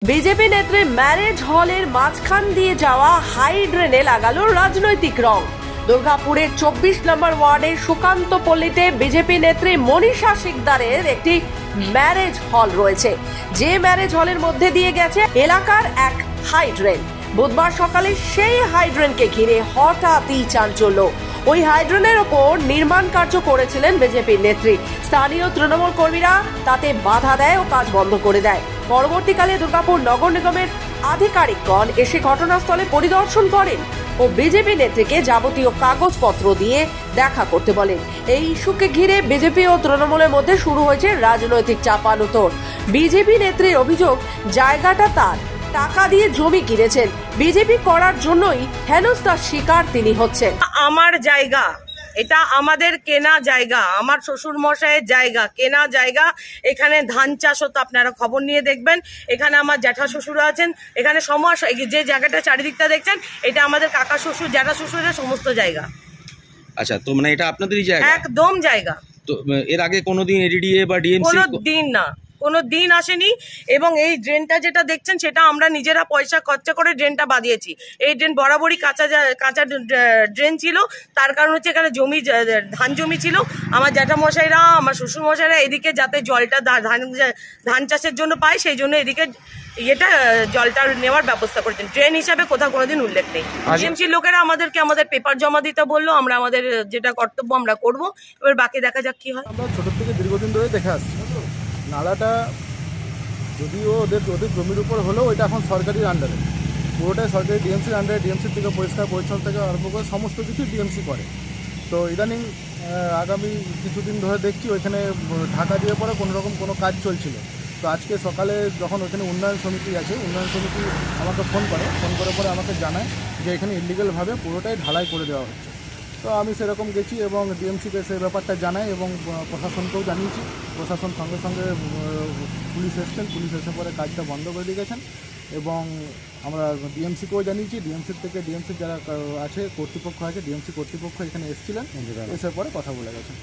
BJP নেত্রী marriage হলের মাঝখান দিয়ে যাওয়া হাই ড্রেনে লাগালো রাজনৈতিক রং। দুর্গাপুরের 24 নম্বর ওয়ার্ডের সুকান্ত পল্লীতে বিজেপি নেত্রী মনীষা সিকদারের একটি ম্যারেজ হল রয়েছে, যে ম্যারেজ হলের মধ্যে দিয়ে গেছে এলাকার এক হাই ড্রেন। বুধবার সকালে সেই হাই ড্রেনকে ঘিরে হঠাৎই চাঞ্চল্য। ওই হাইড্রেনের ওপর নির্মাণ কার্য করেছিলেন বিজেপির নেত্রী। স্থানীয় তৃণমূল কর্মীরা তাতে বাধা দেয় ও কাজ বন্ধ করে দেয়। পরবর্তীকালে দুর্গাপুর নগর নিগমের আধিকারিকগণ এসে ঘটনাস্থলে পরিদর্শন করেন ও বিজেপি নেত্রীকে যাবতীয় কাগজপত্র দিয়ে দেখা করতে বলেন। এই ইস্যুকে ঘিরে বিজেপি ও তৃণমূলের মধ্যে শুরু হয়েছে রাজনৈতিক চাপানুতোর। বিজেপি নেত্রীর অভিযোগ, জায়গাটা তার, টাকা দিয়ে জমি কিনেছেন, বিজেপি করার জন্যই হেনস্থার শিকার তিনি হচ্ছেন। আমার জায়গা, এটা আমাদের কেনা জায়গা, আমার শ্বশুর মশাইয়ের জায়গা, কেনা জায়গা। এখানে ধান চাষ হতো, আপনারা খবর নিয়ে দেখবেন। এখানে আমার জ্যাঠা শ্বশুর আছেন, এখানে সমস্ত যে জায়গাটা চারিদিকটা দেখছেন, এটা আমাদের কাকা শ্বশুর, জ্যাঠা শ্বশুরের সমস্ত জায়গা। আচ্ছা, তো মানে এটা আপনাদেরই জায়গা? একদম জায়গা। তো এর আগে কোনোদিন এডিডিএ বা ডিএমসি কোনো দিন আসেনি। এবং এই ড্রেনটা যেটা দেখছেন, সেটা আমরা নিজেরা পয়সা খরচা করে ড্রেনটা বাঁধিয়েছি। এই ড্রেন বরাবরই কাঁচা ড্রেন ছিল। তার কারণ হচ্ছে এখানে ধান জমি ছিল। আমার জ্যাঠামশাইরা, আমার শ্বশুর মশাইরা এদিকে যাতে জলটা ধান চাষের জন্য পায়, সেই জন্য এদিকে জলটা নেওয়ার ব্যবস্থা করেছেন। ড্রেন হিসাবে কোথাও কোনোদিন উল্লেখ নেই। ডিএমসির লোকেরা আমাদের পেপার জমা দিতে বললো, আমরা আমাদের যেটা কর্তব্য আমরা করব। এবার বাকি দেখা যাক কি হয়। আমরা ছোট থেকে দীর্ঘদিন ধরে দেখে আসছি, নালাটা যদিও ওদের জমির উপর হলেও ওইটা এখন সরকারির আন্ডারে, পুরোটাই সরকারি ডিএমসির আন্ডারে। ডিএমসির থেকে পরিষ্কার পরিচ্ছন্ন থেকে আরম্ভ করে সমস্ত কিছু ডিএমসি করে। তো ইদানিং আগামী কিছুদিন ধরে দেখছি ওইখানে ঢাকা দিয়ে পরে কোনো কাজ চলছিল। তো আজকে সকালে যখন ওইখানে উন্নয়ন সমিতি আছে, উন্নয়ন সমিতি আমাকে ফোন করে পরে আমাকে জানায় যে এখানে ইলিগালভাবে পুরোটাই ঢালাই করে দেওয়া হচ্ছে। তো আমি সেরকম গেছি এবং ডিএমসিকে সেই ব্যাপারটা জানাই এবং প্রশাসনকেও জানিয়েছি। প্রশাসন সঙ্গে সঙ্গে পুলিশ এসছেন, পুলিশ এসে পরে কাজটা বন্ধ করে দিয়ে গেছেন। এবং আমরা ডিএমসিকেও জানিয়েছি, ডিএমসির থেকে ডিএমসির যারা আছে কর্তৃপক্ষ আছে, ডিএমসি কর্তৃপক্ষ এখানে এসেছিলেন, এসে পরে কথা বলে গেছেন।